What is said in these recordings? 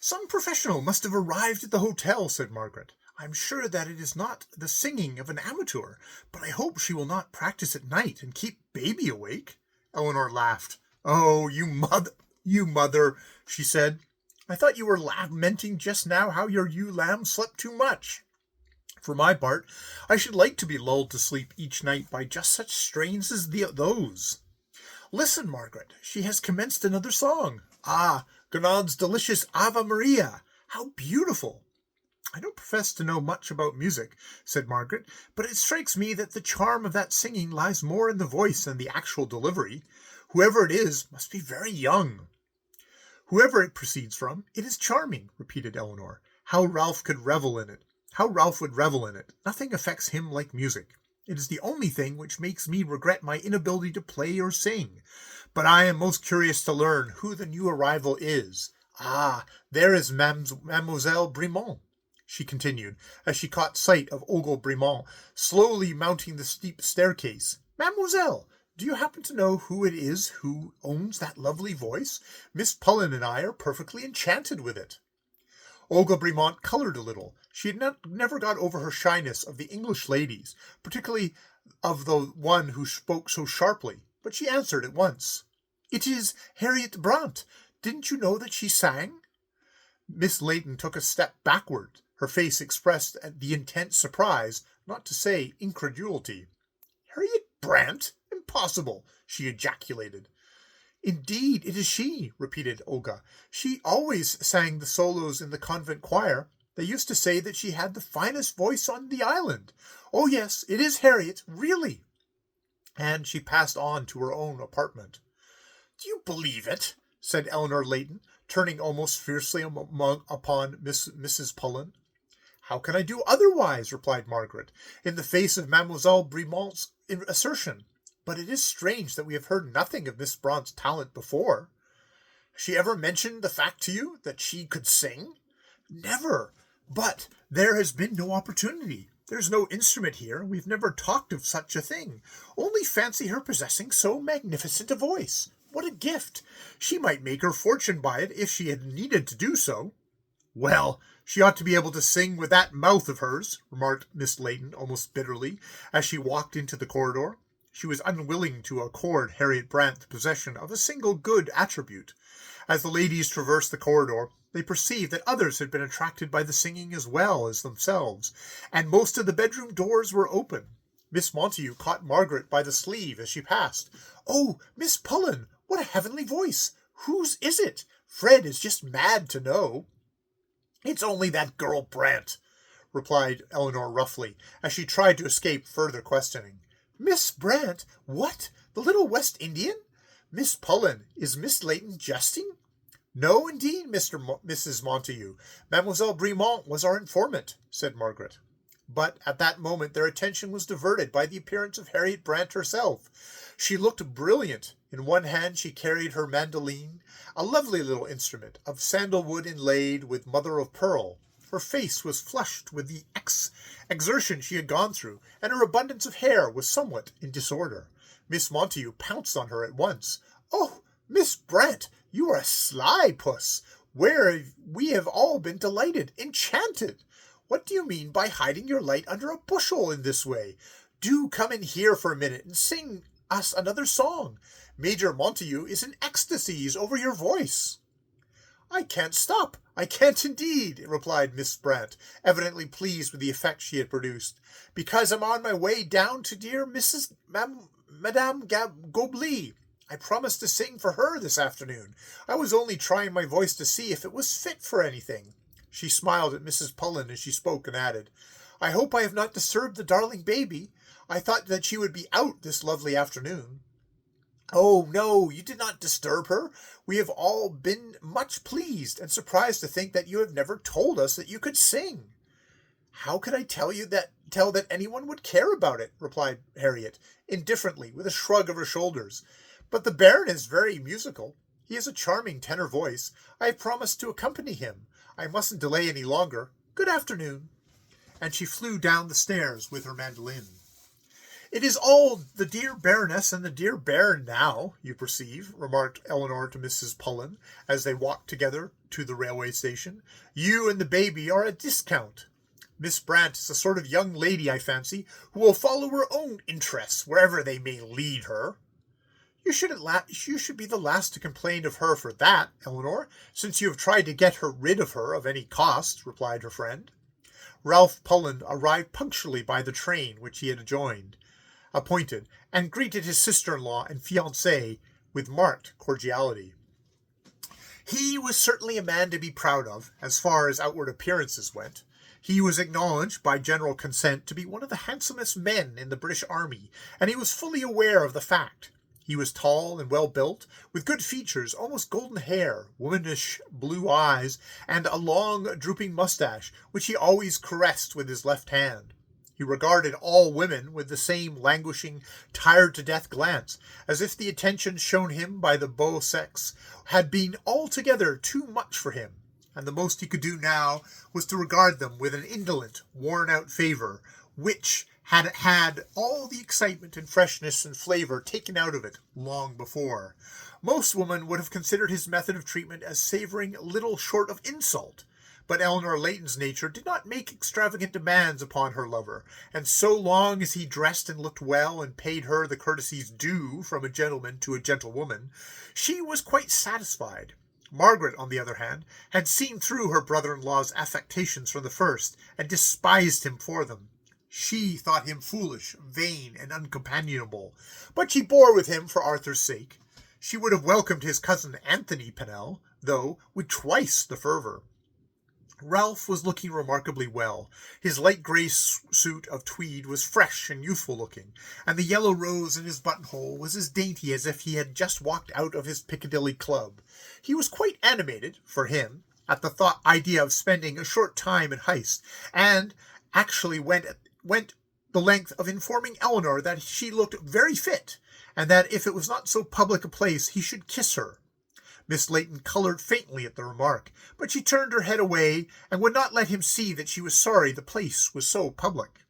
"Some professional must have arrived at the hotel," said Margaret. "I'm sure that it is not the singing of an amateur, but I hope she will not practice at night and keep baby awake." Eleanor laughed. "Oh, you mother," she said. "I thought you were lamenting just now how your ewe lamb slept too much. For my part, I should like to be lulled to sleep each night by just such strains as those. Listen, Margaret, she has commenced another song. Ah, Gounod's delicious Ave Maria! How beautiful!" "I don't profess to know much about music," said Margaret, "but it strikes me that the charm of that singing lies more in the voice than the actual delivery. Whoever it is must be very young." "Whoever it proceeds from, it is charming," repeated Eleanor. How Ralph would revel in it. Nothing affects him like music. It is the only thing which makes me regret my inability to play or sing. But I am most curious to learn who the new arrival is. Ah, there is Mademoiselle Brimont," she continued, as she caught sight of Ogle Brimont slowly mounting the steep staircase. "Mademoiselle, do you happen to know who it is who owns that lovely voice? Miss Pullen and I are perfectly enchanted with it." Olga Brimont colored a little. She had never got over her shyness of the English ladies, particularly of the one who spoke so sharply, but she answered at once. "It is Harriet Brant. Didn't you know that she sang?" Miss Layton took a step backward. Her face expressed the intense surprise, not to say incredulity. "Harriet Brant? Impossible!" she ejaculated. "Indeed, it is she," repeated Olga. "She always sang the solos in the convent choir. They used to say that she had the finest voice on the island. Oh, yes, it is Harriet, really." And she passed on to her own apartment. "Do you believe it?" said Eleanor Layton, turning almost fiercely upon Mrs. Pullen. "How can I do otherwise?" replied Margaret, in the face of Mademoiselle Brimont's assertion. "But it is strange that we have heard nothing of Miss Brant's talent before." "Has she ever mentioned the fact to you, that she could sing?" "Never. But there has been no opportunity. There's no instrument here. We've never talked of such a thing. Only fancy her possessing so magnificent a voice. What a gift! She might make her fortune by it if she had needed to do so." "Well, she ought to be able to sing with that mouth of hers," remarked Miss Layton almost bitterly, as she walked into the corridor. She was unwilling to accord Harriet Brant the possession of a single good attribute. As the ladies traversed the corridor, they perceived that others had been attracted by the singing as well as themselves, and most of the bedroom doors were open. Miss Montague caught Margaret by the sleeve as she passed. "Oh, Miss Pullen, what a heavenly voice! Whose is it? Fred is just mad to know." "It's only that girl Brant," replied Eleanor roughly, as she tried to escape further questioning. "Miss Brant? What? The little West Indian? Miss Pullen, is Miss Layton jesting?" "No, indeed, Mrs. Montague. Mademoiselle Brimont was our informant," said Margaret. But at that moment their attention was diverted by the appearance of Harriet Brant herself. She looked brilliant. In one hand she carried her mandoline, a lovely little instrument of sandalwood inlaid with mother of pearl. Her face was flushed with the exertion she had gone through, and her abundance of hair was somewhat in disorder. Miss Montague pounced on her at once. "Oh, Miss Brant, you are a sly puss. We have all been delighted, enchanted. What do you mean by hiding your light under a bushel in this way? Do come in here for a minute and sing us another song. Major Montague is in ecstasies over your voice." "I can't stop. I can't indeed," replied Miss Brant, evidently pleased with the effect she had produced, "because I'm on my way down to dear Madame Goblet. I promised to sing for her this afternoon. I was only trying my voice to see if it was fit for anything." She smiled at Mrs. Pullen as she spoke and added, "I hope I have not disturbed the darling baby. I thought that she would be out this lovely afternoon." "Oh, no, you did not disturb her. We have all been much pleased and surprised to think that you have never told us that you could sing." "How could I tell that anyone would care about it?" replied Harriet, indifferently, with a shrug of her shoulders. "But the Baron is very musical. He has a charming tenor voice. I have promised to accompany him. I mustn't delay any longer. Good afternoon." And she flew down the stairs with her mandolin. "It is all the dear Baroness and the dear Baron now, you perceive," remarked Eleanor to Mrs. Pullen, as they walked together to the railway station. You and the baby are at discount. Miss Brant is a sort of young lady, I fancy, who will follow her own interests wherever they may lead her. You should be the last to complain of her for that, Eleanor, since you have tried to get rid of her of any cost, replied her friend. Ralph Pullen arrived punctually by the train which he had appointed, and greeted his sister-in-law and fiancée with marked cordiality. He was certainly a man to be proud of, as far as outward appearances went. He was acknowledged by general consent to be one of the handsomest men in the British Army, and he was fully aware of the fact. He was tall and well-built, with good features, almost golden hair, womanish blue eyes, and a long, drooping moustache, which he always caressed with his left hand. He regarded all women with the same languishing, tired-to-death glance, as if the attention shown him by the beau sex had been altogether too much for him, and the most he could do now was to regard them with an indolent, worn-out favour, which had all the excitement and freshness and flavour taken out of it long before. Most women would have considered his method of treatment as savouring little short of insult, but Eleanor Layton's nature did not make extravagant demands upon her lover, and so long as he dressed and looked well and paid her the courtesies due from a gentleman to a gentlewoman, she was quite satisfied. Margaret, on the other hand, had seen through her brother-in-law's affectations from the first, and despised him for them. She thought him foolish, vain, and uncompanionable, but she bore with him for Arthur's sake. She would have welcomed his cousin Anthony Pennell, though with twice the fervour. Ralph was looking remarkably well. His light grey suit of tweed was fresh and youthful-looking, and the yellow rose in his buttonhole was as dainty as if he had just walked out of his Piccadilly club. He was quite animated, for him, at the idea of spending a short time in Heist, and actually went the length of informing Eleanor that she looked very fit, and that if it was not so public a place he should kiss her. Miss Layton coloured faintly at the remark, but she turned her head away and would not let him see that she was sorry the place was so public.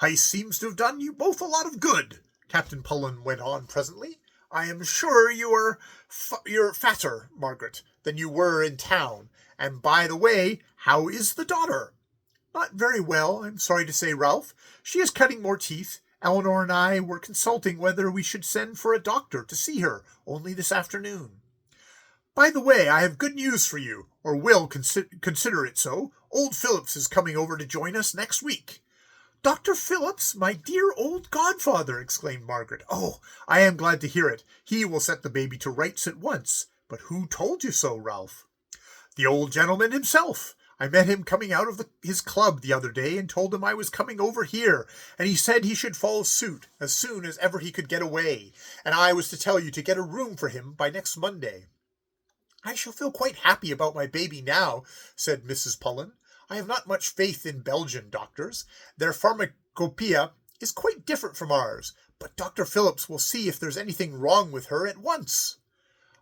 Heist seems to have done you both a lot of good, Captain Pullen went on presently. I am sure you're fatter, Margaret, than you were in town. And by the way, how is the daughter? Not very well, I'm sorry to say, Ralph. She is cutting more teeth. Eleanor and I were consulting whether we should send for a doctor to see her only this afternoon. By the way, I have good news for you, or will consider it so. Old Phillips is coming over to join us next week. Dr. Phillips, my dear old godfather, exclaimed Margaret. Oh, I am glad to hear it. He will set the baby to rights at once. But who told you so, Ralph? The old gentleman himself. I met him coming out of his club the other day and told him I was coming over here, and he said he should follow suit as soon as ever he could get away, and I was to tell you to get a room for him by next Monday. I shall feel quite happy about my baby now, said Mrs. Pullen. I have not much faith in Belgian doctors. Their pharmacopoeia is quite different from ours, but Dr. Phillips will see if there's anything wrong with her at once.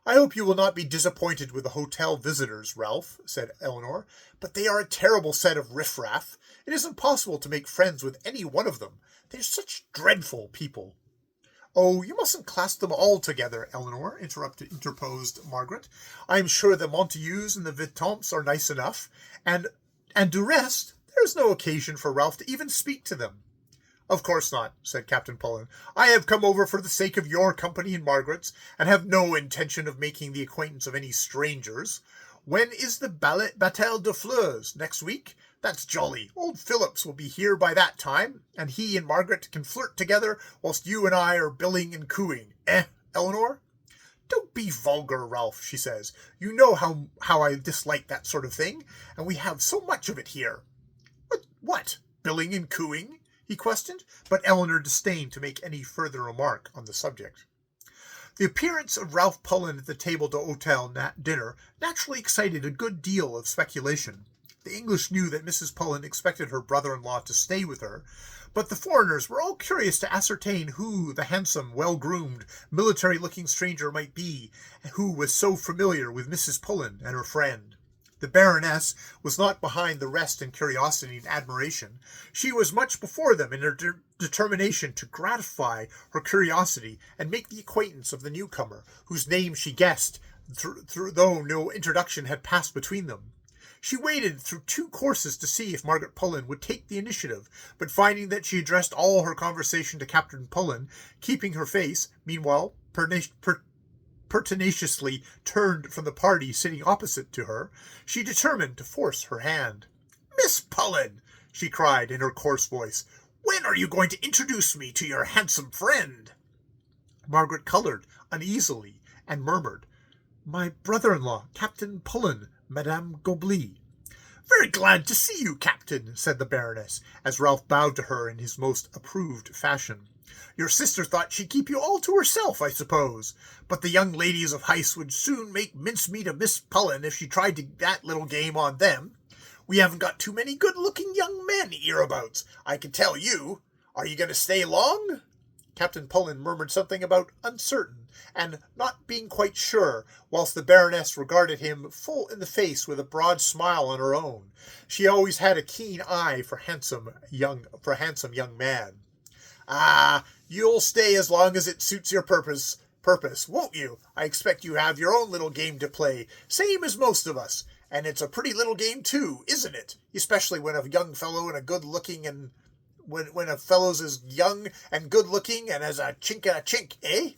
I hope you will not be disappointed with the hotel visitors, Ralph, said Eleanor, but they are a terrible set of riffraff. It isn't possible to make friends with any one of them. They're such dreadful people. Oh, you mustn't class them all together, Eleanor, interposed Margaret. I am sure the Montagues and the Vitamps are nice enough, and du rest, there is no occasion for Ralph to even speak to them. Of course not, said Captain Pullen. I have come over for the sake of your company and Margaret's, and have no intention of making the acquaintance of any strangers. When is the Bataille de Fleurs? Next week? That's jolly. Old Phillips will be here by that time, and he and Margaret can flirt together whilst you and I are billing and cooing. Eleanor? Don't be vulgar, Ralph, she says. You know how I dislike that sort of thing, and we have so much of it here. What? Billing and cooing? He questioned, but Eleanor disdained to make any further remark on the subject. The appearance of Ralph Pullen at the table d'hotel dinner naturally excited a good deal of speculation. The English knew that Mrs. Pullen expected her brother-in-law to stay with her, but the foreigners were all curious to ascertain who the handsome, well-groomed, military-looking stranger might be, who was so familiar with Mrs. Pullen and her friend. The Baroness was not behind the rest in curiosity and admiration. She was much before them in her determination to gratify her curiosity and make the acquaintance of the newcomer, whose name she guessed, though no introduction had passed between them. She waited through 2 courses to see if Margaret Pullen would take the initiative, but finding that she addressed all her conversation to Captain Pullen, keeping her face, meanwhile, pertinaciously turned from the party sitting opposite to her, she determined to force her hand. "Miss Pullen," she cried in her coarse voice, "when are you going to introduce me to your handsome friend?" Margaret coloured uneasily and murmured, "My brother-in-law, Captain Pullen, Madame Gobli." "Very glad to see you, Captain," said the Baroness, as Ralph bowed to her in his most approved fashion. "Your sister thought she'd keep you all to herself, I suppose. But the young ladies of Heiss would soon make mincemeat of Miss Pullen if she tried that little game on them. We haven't got too many good-looking young men hereabouts, I can tell you. Are you going to stay long?" Captain Pullen murmured something about uncertain, and not being quite sure, whilst the Baroness regarded him full in the face with a broad smile on her own. She always had a keen eye for handsome young man. "Ah, you'll stay as long as it suits your purpose, won't you? I expect you have your own little game to play, same as most of us. And it's a pretty little game, too, isn't it? Especially when a young fellow and a good-looking and when a fellow's as young and good-looking and as a chink, eh?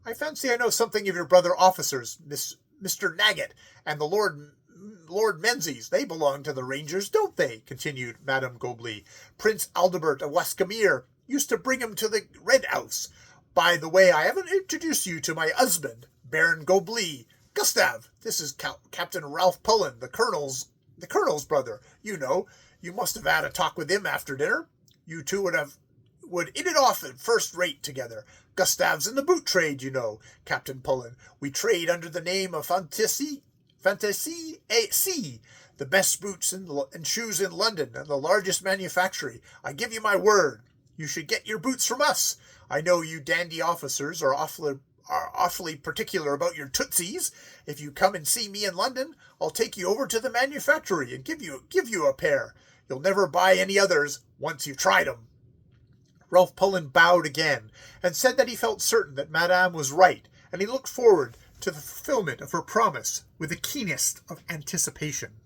I fancy I know something of your brother officers, Mr. Naggett and the Lord Menzies. They belong to the Rangers, don't they?" continued Madame Gobli. "Prince Aldebert of Westcamere used to bring 'em to the Red House. By the way, I haven't introduced you to my husband, Baron Gobli. Gustave, this is Captain Ralph Pullen, the Colonel's brother. You know, you must have had a talk with him after dinner. You two would hit it off at first rate together. Gustave's in the boot trade, you know, Captain Pullen. We trade under the name of Fantasy AC, the best boots and shoes in London, and the largest manufactory. I give you my word. You should get your boots from us. I know you dandy officers are awfully particular about your tootsies. If you come and see me in London, I'll take you over to the manufactory and give you a pair. You'll never buy any others once you've tried 'em." Ralph Pullen bowed again, and said that he felt certain that Madame was right, and he looked forward to the fulfillment of her promise with the keenest of anticipation.